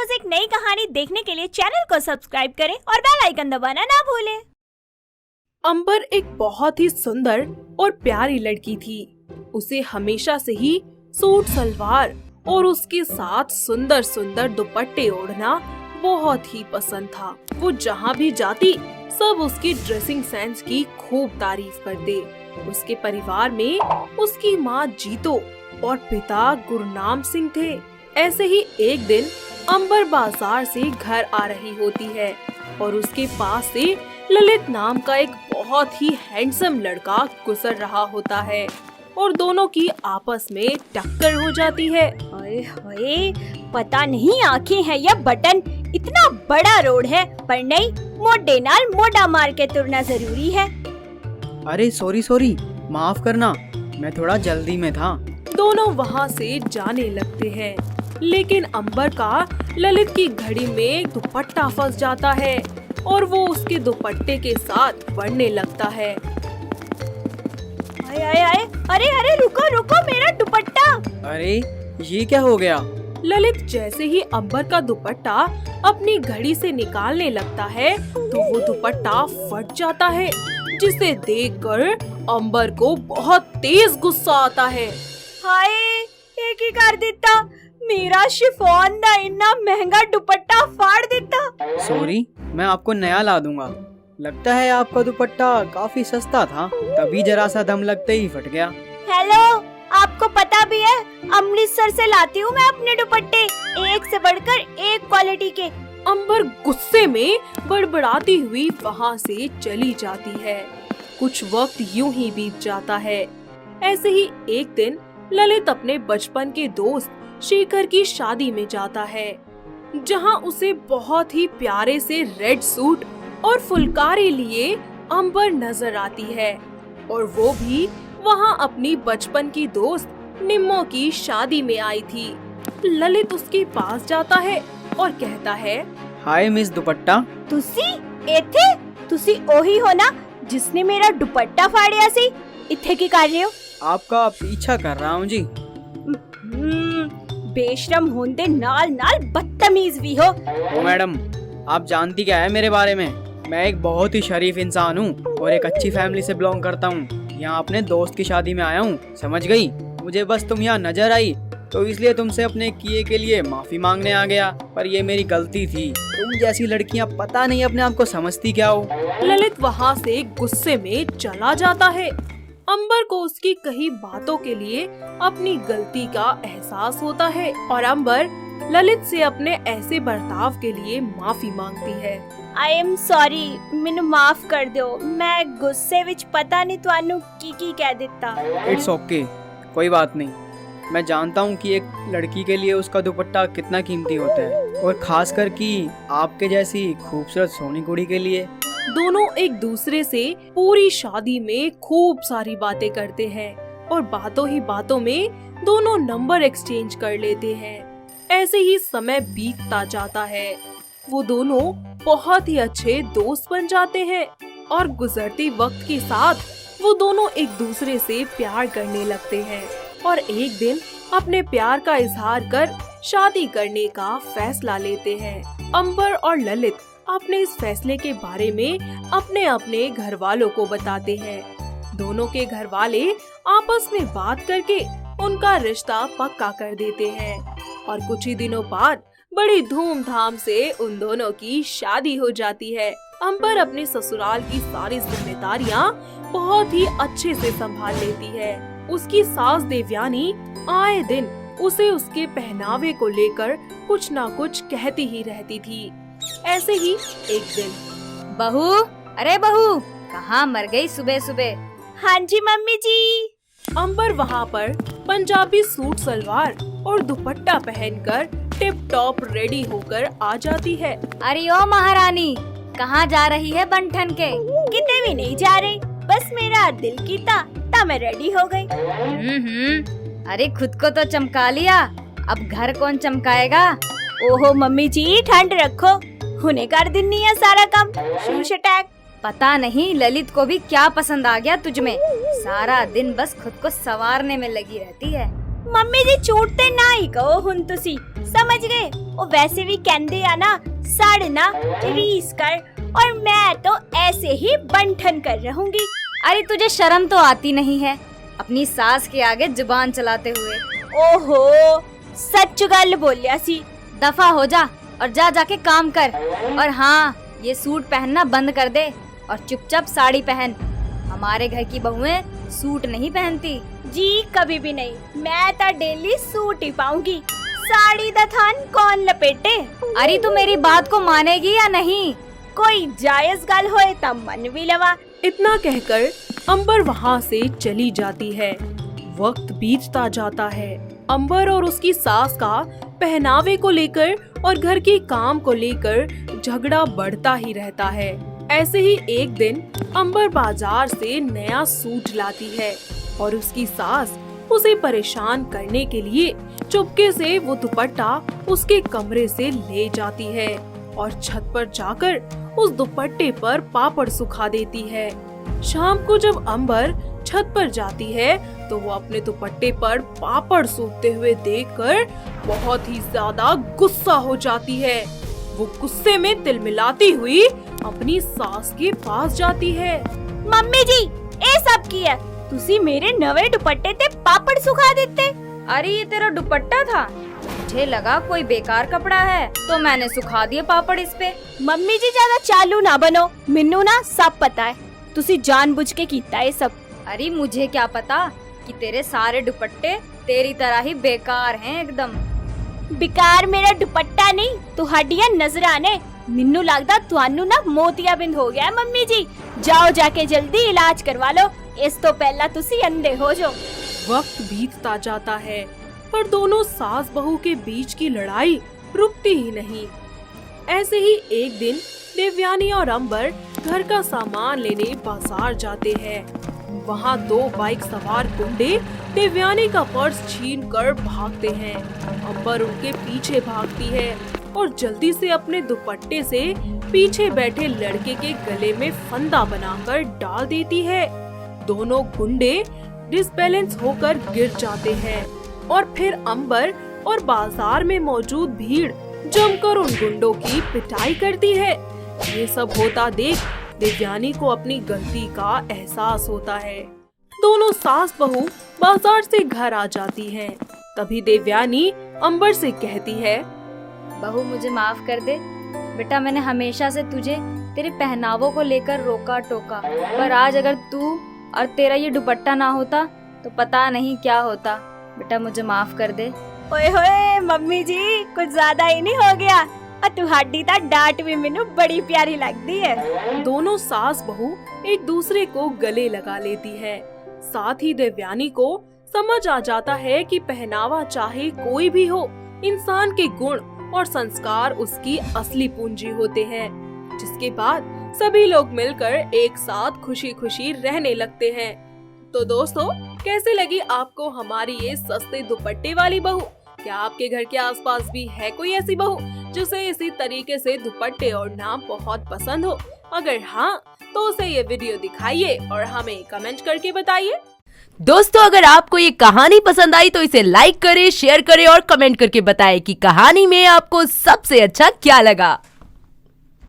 रोज एक नई कहानी देखने के लिए चैनल को सब्सक्राइब करें और बेल आइकन दबाना ना भूलें। अंबर एक बहुत ही सुंदर और प्यारी लड़की थी। उसे हमेशा से ही सूट सलवार और उसके साथ सुंदर सुंदर दुपट्टे ओढ़ना बहुत ही पसंद था। वो जहाँ भी जाती सब उसकी ड्रेसिंग सेंस की खूब तारीफ करते। उसके परिवार में उसकी माँ जीतो और पिता गुरनाम सिंह थे। ऐसे ही एक दिन अंबर बाजार से घर आ रही होती है और उसके पास से ललित नाम का एक बहुत ही हैंडसम लड़का गुजर रहा होता है और दोनों की आपस में टक्कर हो जाती है। ओए होए, पता नहीं आंखें हैं या बटन। इतना बड़ा रोड है पर नहीं, मोटे नाल मोटा मार के तुरना जरूरी है। अरे सॉरी, माफ करना, मैं थोड़ा जल्दी में था। दोनों वहाँ से जाने लगते हैं, लेकिन अंबर का ललित की घड़ी में दुपट्टा फंस जाता है और वो उसके दुपट्टे के साथ बढ़ने लगता है। आए आए आए, अरे अरे रुको रुको, मेरा दुपट्टा। अरे ये क्या हो गया? ललित जैसे ही अंबर का दुपट्टा अपनी घड़ी से निकालने लगता है तो वो दुपट्टा फट जाता है, जिसे देखकर अंबर को बहुत तेज गुस्सा आता है। हाय, एक ही कर देता, मेरा शिफॉन दा इतना महंगा दुपट्टा फाड़ देता। सॉरी, मैं आपको नया ला दूंगा। लगता है आपका दुपट्टा काफी सस्ता था, तभी जरा सा दम लगते ही फट गया। हेलो, आपको पता भी है अमृतसर से लाती हूँ मैं अपने दुपट्टे, एक से बढ़कर एक क्वालिटी के। अंबर गुस्से में बड़बड़ाती हुई वहाँ से चली जाती है। कुछ वक्त यूं ही बीत जाता है। ऐसे ही एक दिन ललित अपने बचपन के दोस्त शेखर की शादी में जाता है, जहाँ उसे बहुत ही प्यारे से रेड सूट और फुलकारी लिए अंबर नजर आती है और वो भी वहाँ अपनी बचपन की दोस्त निम्मो की शादी में आई थी। ललित उसके पास जाता है और कहता है, हाय मिस दुपट्टा। तुसी ओही हो ना जिसने मेरा दुपट्टा फाड़िया सी? इत्थे की कर रहे हो? आपका पीछा कर रहा हूँ जी। बेशरम होंदे नाल नाल बदतमीज भी हो। ओ मैडम, आप जानती क्या है मेरे बारे में? मैं एक बहुत ही शरीफ इंसान हूँ और एक अच्छी फैमिली से बिलोंग करता हूँ। यहाँ अपने दोस्त की शादी में आया हूँ, समझ गई? मुझे बस तुम यहाँ नजर आई तो इसलिए तुमसे अपने किए के लिए माफी मांगने आ गया, पर ये मेरी गलती थी। तुम जैसी लड़कियाँ पता नहीं अपने आप को समझती क्या हो। ललित वहाँ से गुस्से में चला जाता है। अंबर को उसकी कही बातों के लिए अपनी गलती का एहसास होता है और अंबर ललित से अपने ऐसे बर्ताव के लिए माफी मांगती है। आई एम सॉरी, मैनू माफ कर दो। मैं गुस्से विच पता नहीं तुहानू की कह दिता। इट्स ओके, कोई बात नहीं। मैं जानता हूँ कि एक लड़की के लिए उसका दुपट्टा कितना कीमती होता है, और खासकर कि आपके जैसी खूबसूरत सोनी कुड़ी के लिए। दोनों एक दूसरे से पूरी शादी में खूब सारी बातें करते हैं और बातों ही बातों में दोनों नंबर एक्सचेंज कर लेते हैं। ऐसे ही समय बीतता जाता है। वो दोनों बहुत ही अच्छे दोस्त बन जाते हैं और गुजरते वक्त के साथ वो दोनों एक दूसरे से प्यार करने लगते हैं और एक दिन अपने प्यार का इजहार कर शादी करने का फैसला लेते हैं। अंबर और ललित अपने इस फैसले के बारे में अपने अपने घर वालों को बताते हैं। दोनों के घर वाले आपस में बात करके उनका रिश्ता पक्का कर देते हैं और कुछ ही दिनों बाद बड़ी धूमधाम से उन दोनों की शादी हो जाती है। अंबर अपने ससुराल की सारी जिम्मेदारियां बहुत ही अच्छे से संभाल लेती है। उसकी सास देवयानी आए दिन उसे उसके पहनावे को लेकर कुछ ना कुछ कहती ही रहती थी। ऐसे ही एक दिन, बहू, अरे बहू, कहाँ मर गई सुबह सुबह? हाँ जी मम्मी जी। अंबर वहाँ पर पंजाबी सूट सलवार और दुपट्टा पहनकर टिप टॉप रेडी होकर आ जाती है। अरे ओ महारानी, कहाँ जा रही है बंठन के? कितने भी नहीं जा रही, बस मेरा दिल कीता ता मैं रेडी हो गई। अरे खुद को तो चमका लिया, अब घर कौन चमकाएगा? ओहो मम्मी जी, ठंड रखो, हुने कर दिन्नी है सारा काम। शूश अटैक। पता नहीं ललित को भी क्या पसंद आ गया तुझ में। सारा दिन बस खुद को संवारने में लगी रहती है। ਮੰਮੀ ਜੀ ਝੂਠ ਤੇ ਨਾ ਹੀ ਕਹੋ ਹੁਣ ਤੁਸੀਂ ਸਮਝ गए। ਉਹ वैसे भी कहते हैं ना सड़ना रीस कर, और मैं तो ऐसे ही बंठन कर रहूंगी। अरे तुझे शर्म तो आती नहीं है अपनी सास के आगे जुबान चलाते हुए। ओहो सच गल बोलिया सी। दफा हो जा और जा जाके काम कर। और हाँ, ये सूट पहनना बंद कर दे और चुपचाप साड़ी पहन। हमारे घर की बहुएं सूट नहीं पहनती। जी कभी भी नहीं, मैं तो डेली सूट ही पाऊंगी। साड़ी दा थान कौन लपेटे। अरे तू मेरी बात को मानेगी या नहीं? कोई जायज गल होए तब मन भी लवा। इतना कहकर अंबर वहाँ से चली जाती है। वक्त बीतता जाता है। अंबर और उसकी सास का पहनावे को लेकर और घर के काम को लेकर झगड़ा बढ़ता ही रहता है। ऐसे ही एक दिन अंबर बाजार से नया सूट लाती है और उसकी सास उसे परेशान करने के लिए चुपके से वो दुपट्टा उसके कमरे से ले जाती है और छत पर जाकर उस दुपट्टे पर पापड़ सुखा देती है। शाम को जब अंबर छत पर जाती है तो वो अपने दुपट्टे पर पापड़ सूखते हुए देखकर बहुत ही ज्यादा गुस्सा हो जाती है। वो गुस्से में तिलमिलाती हुई अपनी सास के पास जाती है। मम्मी जी ए सब की है, तुसी मेरे नवे दुपट्टे ते पापड़ सुखा देते। अरे ये तेरा दुपट्टा था, मुझे लगा कोई बेकार कपड़ा है तो मैंने सुखा दिए पापड़ इस पे। मम्मी जी ज्यादा चालू ना बनो, मिन्नू ना सब पता है तुसी जानबूझ के कीता है सब। अरे मुझे क्या पता कि तेरे सारे दुपट्टे तेरी तरह ही बेकार हैं एकदम। बेकार मेरा दुपट्टा नहीं तुहाडियां नजरां ने। मिन्नू लगदा तुहानू ना मोतियाबिंद हो गया है। मम्मी जी जाओ जाके जल्दी इलाज करवा लो, इस तो पहला तुसी अंधे हो जाओ। वक्त बीतता जाता है पर दोनों सास बहू के बीच की लड़ाई रुकती ही नहीं। ऐसे ही एक दिन देवयानी और अंबर घर का सामान लेने बाजार जाते हैं। वहाँ दो बाइक सवार गुंडे देवयानी का पर्स छीन कर भागते हैं। अंबर उनके पीछे भागती है और जल्दी से अपने दुपट्टे से पीछे बैठे लड़के के गले में फंदा बनाकर डाल देती है। दोनों गुंडे डिसबैलेंस होकर गिर जाते हैं और फिर अंबर और बाजार में मौजूद भीड़ जमकर उन गुंडों की पिटाई करती है। ये सब होता देख देवयानी को अपनी गलती का एहसास होता है। दोनों सास बहू बाजार से घर आ जाती हैं। तभी देवयानी अंबर से कहती है, बहू मुझे माफ कर दे। बेटा मैंने हमेशा से तुझे तेरे पहनावों को लेकर रोका टोका, पर आज अगर तू और तेरा ये दुपट्टा ना होता तो पता नहीं क्या होता। बेटा मुझे माफ कर दे। ओए होए मम्मी जी कुछ ज्यादा ही नहीं हो गया। तुहाडी ता डांट भी मेनू बड़ी प्यारी लगती है। दोनों सास बहू एक दूसरे को गले लगा लेती है। साथ ही देवयानी को समझ आ जाता है कि पहनावा चाहे कोई भी हो, इंसान के गुण और संस्कार उसकी असली पूंजी होते हैं। जिसके बाद सभी लोग मिलकर एक साथ खुशी खुशी रहने लगते हैं। तो दोस्तों कैसे लगी आपको हमारी ये सस्ते दुपट्टे वाली बहू? क्या आपके घर के आसपास भी है कोई ऐसी बहू जिसे इसी तरीके से दुपट्टे और नाम बहुत पसंद हो? अगर हाँ तो उसे ये वीडियो दिखाइए और हमें कमेंट करके बताइए। दोस्तों अगर आपको ये कहानी पसंद आई तो इसे लाइक करें, शेयर करें और कमेंट करके बताएं कि कहानी में आपको सबसे अच्छा क्या लगा।